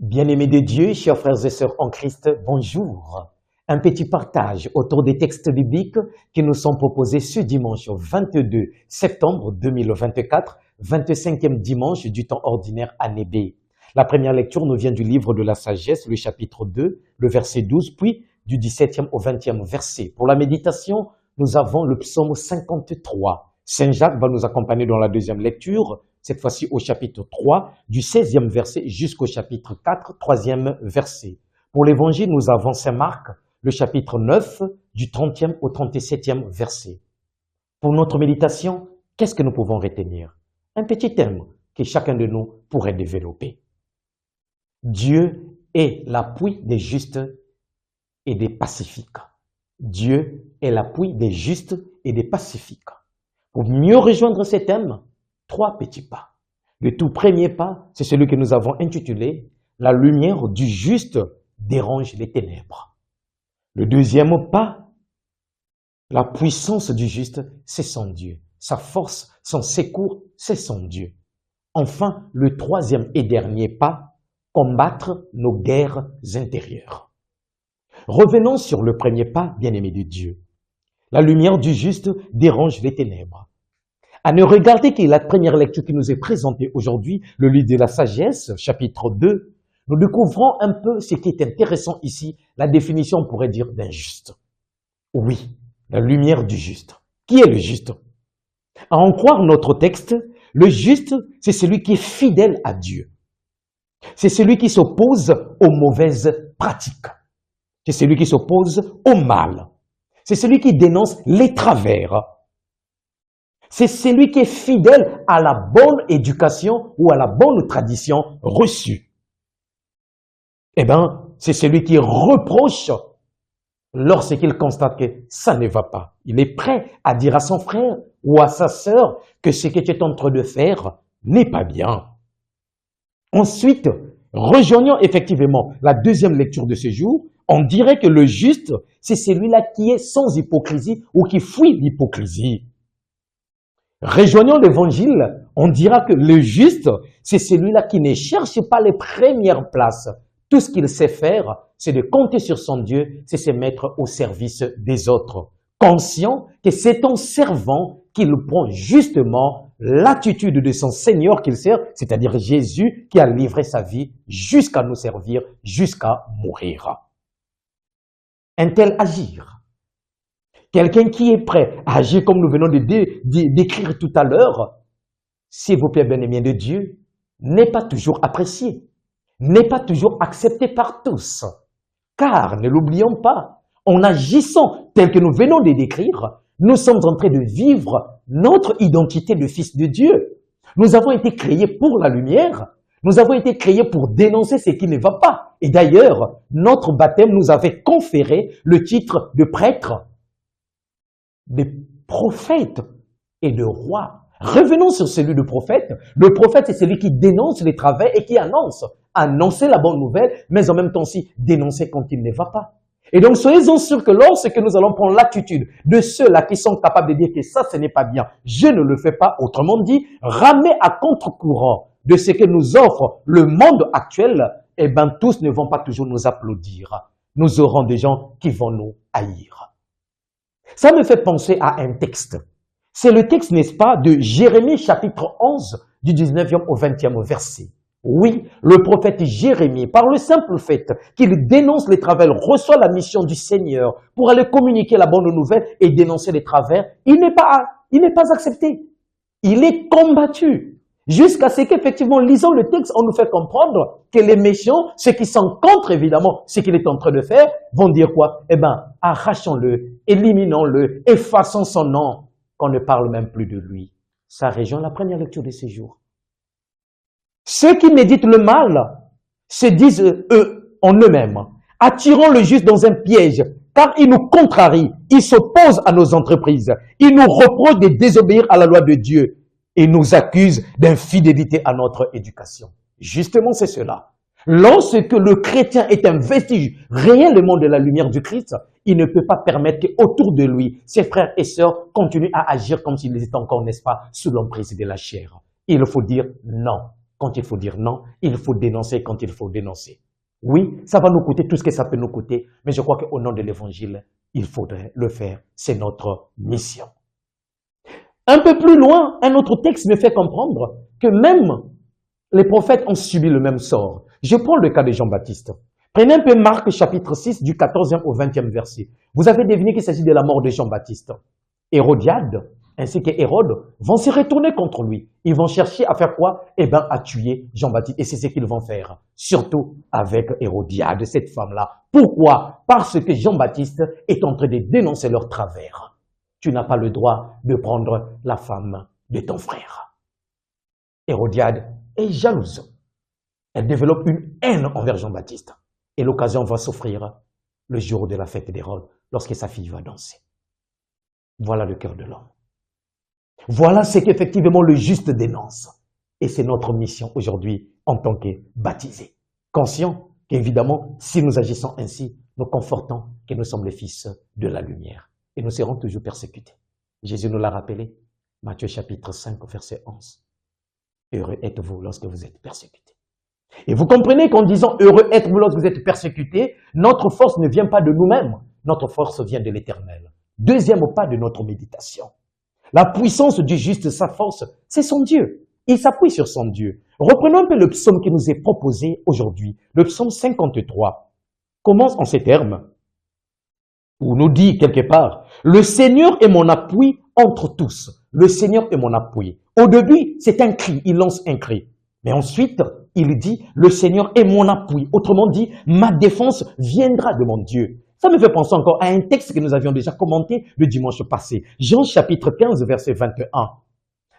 Bien-aimés de Dieu, chers frères et sœurs en Christ, bonjour. Un petit partage autour des textes bibliques qui nous sont proposés ce dimanche 22 septembre 2024, 25e dimanche du temps ordinaire année B. La première lecture nous vient du livre de la sagesse, le chapitre 2, le verset 12, puis du 17e au 20e verset. Pour la méditation, nous avons le psaume 53. Saint Jacques va nous accompagner dans la deuxième lecture, cette fois-ci au chapitre 3, du 16e verset jusqu'au chapitre 4, 3e verset. Pour l'évangile, nous avons Saint Marc, le chapitre 9, du 30e au 37e verset. Pour notre méditation, qu'est-ce que nous pouvons retenir? Un petit thème que chacun de nous pourrait développer. Dieu est l'appui des justes et des pacifiques. Dieu est l'appui des justes et des pacifiques. Pour mieux rejoindre ces thèmes, 3 petits pas. Le tout premier pas, c'est celui que nous avons intitulé « La lumière du juste dérange les ténèbres ». Le deuxième pas, la puissance du juste, c'est son Dieu. Sa force, son secours, c'est son Dieu. Enfin, le troisième et dernier pas, combattre nos guerres intérieures. Revenons sur le premier pas, bien-aimé de Dieu. La lumière du juste dérange les ténèbres. À ne regarder que la première lecture qui nous est présentée aujourd'hui, le livre de la sagesse, chapitre 2, nous découvrons un peu ce qui est intéressant ici, la définition, on pourrait dire, d'injuste. Oui, la lumière du juste. Qui est le juste? À en croire notre texte, le juste, c'est celui qui est fidèle à Dieu. C'est celui qui s'oppose aux mauvaises pratiques. C'est celui qui s'oppose au mal. C'est celui qui dénonce les travers. C'est celui qui est fidèle à la bonne éducation ou à la bonne tradition reçue. Eh bien, c'est celui qui reproche lorsqu'il constate que ça ne va pas. Il est prêt à dire à son frère ou à sa sœur que ce que tu es en train de faire n'est pas bien. Ensuite, rejoignons effectivement la deuxième lecture de ce jour. On dirait que le juste, c'est celui-là qui est sans hypocrisie ou qui fuit l'hypocrisie. Rejoignons l'évangile, on dira que le juste, c'est celui-là qui ne cherche pas les premières places. Tout ce qu'il sait faire, c'est de compter sur son Dieu, c'est se mettre au service des autres. Conscient que c'est en servant qu'il prend justement l'attitude de son Seigneur qu'il sert, c'est-à-dire Jésus qui a livré sa vie jusqu'à nous servir, jusqu'à mourir. Un tel agir. Quelqu'un qui est prêt à agir comme nous venons de décrire tout à l'heure, s'il vous plaît, bien-aimés de Dieu, n'est pas toujours apprécié, n'est pas toujours accepté par tous. Car, ne l'oublions pas, en agissant tel que nous venons de décrire, nous sommes en train de vivre notre identité de fils de Dieu. Nous avons été créés pour la lumière, nous avons été créés pour dénoncer ce qui ne va pas. Et d'ailleurs, notre baptême nous avait conféré le titre de prêtre, de prophète et de roi. Revenons sur celui de prophète. Le prophète, c'est celui qui dénonce les travers et qui annonce. Annoncer la bonne nouvelle, mais en même temps aussi dénoncer quand il ne va pas. Et donc, soyez-en sûrs que lorsque nous allons prendre l'attitude de ceux-là qui sont capables de dire que ça, ce n'est pas bien, je ne le fais pas, autrement dit, ramer à contre-courant de ce que nous offre le monde actuel, eh bien, tous ne vont pas toujours nous applaudir. Nous aurons des gens qui vont nous haïr. Ça me fait penser à un texte. C'est le texte, n'est-ce pas, de Jérémie chapitre 11, du 19e au 20e verset. Oui, le prophète Jérémie, par le simple fait qu'il dénonce les travers, reçoit la mission du Seigneur pour aller communiquer la bonne nouvelle et dénoncer les travers, il n'est pas accepté. Il est combattu. Jusqu'à ce qu'effectivement, lisant le texte, on nous fait comprendre que les méchants, ceux qui sont contre évidemment ce qu'il est en train de faire, vont dire quoi? Eh bien, arrachons-le, éliminons-le, effaçons son nom, qu'on ne parle même plus de lui. Ça rejoint la première lecture de ces jours. Ceux qui méditent le mal se disent eux en eux-mêmes, attirons le juste dans un piège, car il nous contrarie, il s'oppose à nos entreprises, il nous reproche de désobéir à la loi de Dieu et nous accuse d'infidélité à notre éducation. Justement, c'est cela. Lorsque le chrétien est un vestige réellement de la lumière du Christ, il ne peut pas permettre qu'autour de lui, ses frères et sœurs continuent à agir comme s'ils étaient encore, n'est-ce pas, sous l'emprise de la chair. Il faut dire non. quand il faut dire non, il faut dénoncer quand il faut dénoncer. Oui, ça va nous coûter tout ce que ça peut nous coûter, mais je crois qu'au nom de l'Évangile, il faudrait le faire. C'est notre mission. Un peu plus loin, un autre texte me fait comprendre que même les prophètes ont subi le même sort. Je prends le cas de Jean-Baptiste. Prenez un peu Marc chapitre 6 du 14e au 20e verset. Vous avez deviné qu'il s'agit de la mort de Jean-Baptiste. Hérodiade ainsi que Hérode vont se retourner contre lui. Ils vont chercher à faire quoi? Eh bien, à tuer Jean-Baptiste. Et c'est ce qu'ils vont faire. Surtout avec Hérodiade, cette femme-là. Pourquoi? Parce que Jean-Baptiste est en train de dénoncer leur travers. Tu n'as pas le droit de prendre la femme de ton frère. Hérodiade est jalouse. Elle développe une haine envers Jean-Baptiste. Et l'occasion va s'offrir le jour de la fête d'Hérode, lorsque sa fille va danser. Voilà le cœur de l'homme. Voilà ce qu'effectivement le juste dénonce. Et c'est notre mission aujourd'hui en tant que baptisés. Conscients qu'évidemment, si nous agissons ainsi, nous confortons que nous sommes les fils de la lumière. Et nous serons toujours persécutés. Jésus nous l'a rappelé, Matthieu chapitre 5, verset 11. Heureux êtes-vous lorsque vous êtes persécutés. Et vous comprenez qu'en disant heureux êtes-vous lorsque vous êtes persécutés, notre force ne vient pas de nous-mêmes, notre force vient de l'Éternel. Deuxième pas de notre méditation. La puissance du juste, sa force, c'est son Dieu. Il s'appuie sur son Dieu. Reprenons un peu le psaume qui nous est proposé aujourd'hui. Le psaume 53 commence en ces termes, où nous dit quelque part, « Le Seigneur est mon appui entre tous. Le Seigneur est mon appui. » Au début, c'est un cri, il lance un cri. Mais ensuite, il dit, « Le Seigneur est mon appui. » Autrement dit, ma défense viendra de mon Dieu. Ça me fait penser encore à un texte que nous avions déjà commenté le dimanche passé. Jean chapitre 15, verset 21.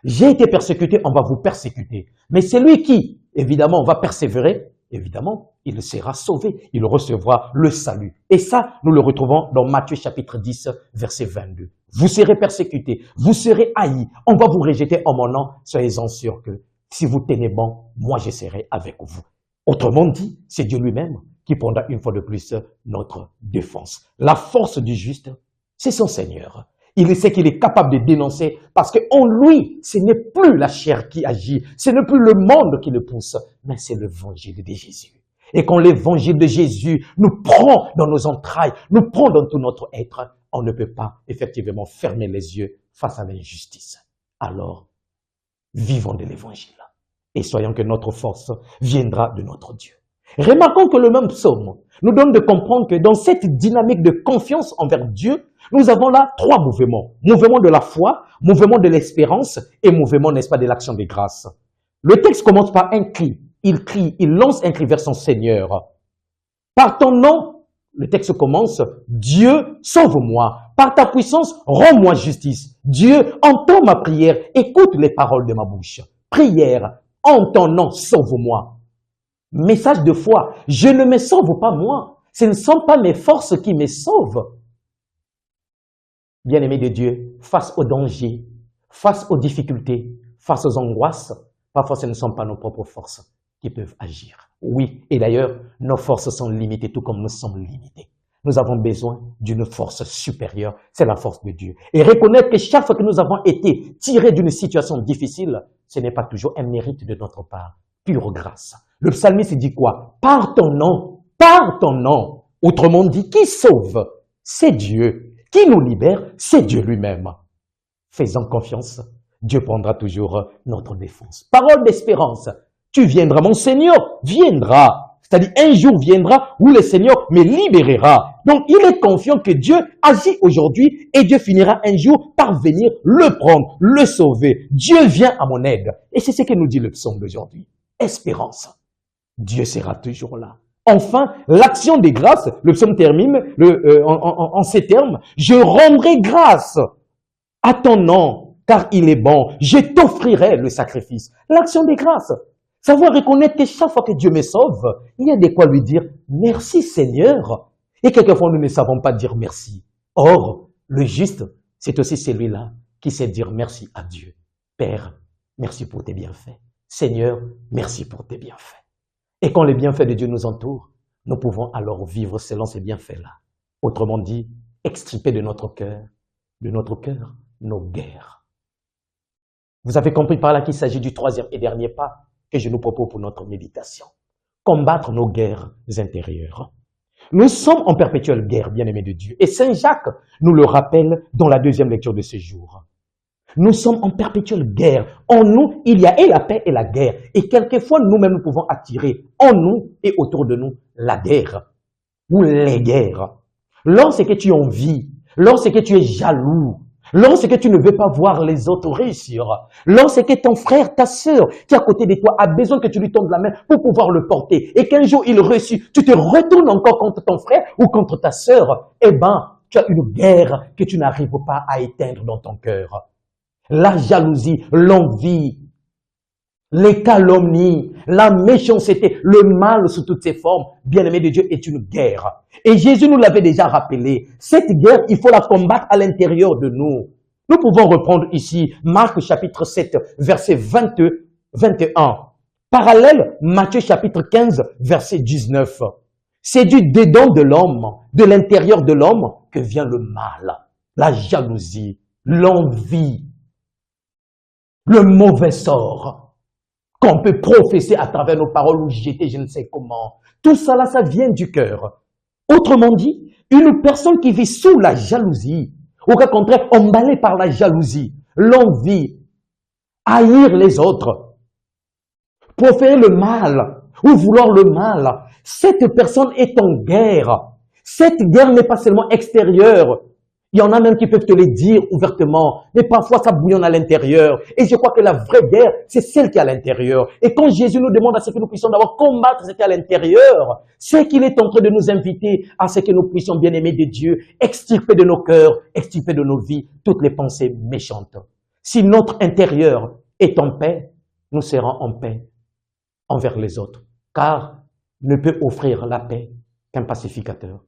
J'ai été persécuté, on va vous persécuter. Mais celui qui, évidemment, va persévérer, évidemment, il sera sauvé. Il recevra le salut. Et ça, nous le retrouvons dans Matthieu chapitre 10, verset 22. Vous serez persécutés, vous serez haïs, on va vous rejeter en mon nom. Soyez-en sûrs que si vous tenez bon, moi je serai avec vous. Autrement dit, c'est Dieu lui-même qui prendra une fois de plus notre défense. La force du juste, c'est son Seigneur. Il sait qu'il est capable de dénoncer parce qu'en lui, ce n'est plus la chair qui agit, ce n'est plus le monde qui le pousse, mais c'est l'évangile de Jésus. Et quand l'évangile de Jésus nous prend dans nos entrailles, nous prend dans tout notre être, on ne peut pas effectivement fermer les yeux face à l'injustice. Alors, vivons de l'évangile et soyons que notre force viendra de notre Dieu. Remarquons que le même psaume nous donne de comprendre que dans cette dynamique de confiance envers Dieu, nous avons là trois mouvements. Mouvement de la foi, mouvement de l'espérance et mouvement, n'est-ce pas, de l'action de grâce. Le texte commence par un cri. Il crie, il lance un cri vers son Seigneur. Par ton nom, le texte commence, Dieu, sauve-moi. Par ta puissance, rends-moi justice. Dieu, entends ma prière, écoute les paroles de ma bouche. Prière, en ton nom, sauve-moi. Message de foi, je ne me sauve pas moi. Ce ne sont pas mes forces qui me sauvent. Bien-aimés de Dieu, face aux dangers, face aux difficultés, face aux angoisses, parfois ce ne sont pas nos propres forces qui peuvent agir. Oui, et d'ailleurs, nos forces sont limitées, tout comme nous sommes limités. Nous avons besoin d'une force supérieure, c'est la force de Dieu. Et reconnaître que chaque fois que nous avons été tirés d'une situation difficile, ce n'est pas toujours un mérite de notre part, pure grâce. Le psalmiste dit quoi? Par ton nom, par ton nom. Autrement dit, qui sauve? C'est Dieu. Qui nous libère? C'est Dieu lui-même. Faisons confiance, Dieu prendra toujours notre défense. Parole d'espérance. Tu viendras, mon Seigneur viendra. C'est-à-dire, un jour viendra où le Seigneur me libérera. Donc, il est confiant que Dieu agit aujourd'hui et Dieu finira un jour par venir le prendre, le sauver. Dieu vient à mon aide. Et c'est ce que nous dit le psaume d'aujourd'hui. Espérance. Dieu sera toujours là. Enfin, l'action des grâces, le psaume termine en ces termes. Je rendrai grâce à ton nom, car il est bon. Je t'offrirai le sacrifice. L'action des grâces. Savoir reconnaître que chaque fois que Dieu me sauve, il y a de quoi lui dire merci Seigneur. Et quelquefois, nous ne savons pas dire merci. Or, le juste, c'est aussi celui-là qui sait dire merci à Dieu. Père, merci pour tes bienfaits. Seigneur, merci pour tes bienfaits. Et quand les bienfaits de Dieu nous entourent, nous pouvons alors vivre selon ces bienfaits-là. Autrement dit, extirper de notre cœur, nos guerres. Vous avez compris par là qu'il s'agit du troisième et dernier pas. que je nous propose pour notre méditation. Combattre nos guerres intérieures. Nous sommes en perpétuelle guerre, bien-aimés de Dieu. Et Saint Jacques nous le rappelle dans la deuxième lecture de ce jour. Nous sommes en perpétuelle guerre. En nous, il y a et la paix et la guerre. Et quelquefois, nous-mêmes, nous pouvons attirer en nous et autour de nous la guerre ou les guerres. Lorsque tu envies, lorsque tu es jaloux, lorsque tu ne veux pas voir les autres réussir, lorsque ton frère, ta sœur qui est à côté de toi a besoin que tu lui tendes la main pour pouvoir le porter et qu'un jour il réussit, tu te retournes encore contre ton frère ou contre ta sœur, eh ben, tu as une guerre que tu n'arrives pas à éteindre dans ton cœur. La jalousie, l'envie, les calomnies, la méchanceté, le mal sous toutes ses formes, bien-aimé de Dieu, est une guerre. Et Jésus nous l'avait déjà rappelé. Cette guerre, il faut la combattre à l'intérieur de nous. Nous pouvons reprendre ici Marc chapitre 7, verset 21. Parallèle, Matthieu chapitre 15, verset 19. C'est du dedans de l'homme, de l'intérieur de l'homme, que vient le mal, la jalousie, l'envie, le mauvais sort qu'on peut professer à travers nos paroles ou jeter je ne sais comment. Tout ça là, ça vient du cœur. Autrement dit, une personne qui vit sous la jalousie, au cas contraire, emballée par la jalousie, l'envie, haïr les autres, proférer le mal ou vouloir le mal, cette personne est en guerre. Cette guerre n'est pas seulement extérieure. Il y en a même qui peuvent te le dire ouvertement, mais parfois ça bouillonne à l'intérieur. Et je crois que la vraie guerre, c'est celle qui est à l'intérieur. Et quand Jésus nous demande à ce que nous puissions d'abord combattre ce qui est à l'intérieur, c'est qu'il est en train de nous inviter à ce que nous puissions, bien aimés de Dieu, extirper de nos cœurs, extirper de nos vies toutes les pensées méchantes. Si notre intérieur est en paix, nous serons en paix envers les autres. Car ne peut offrir la paix qu'un pacificateur.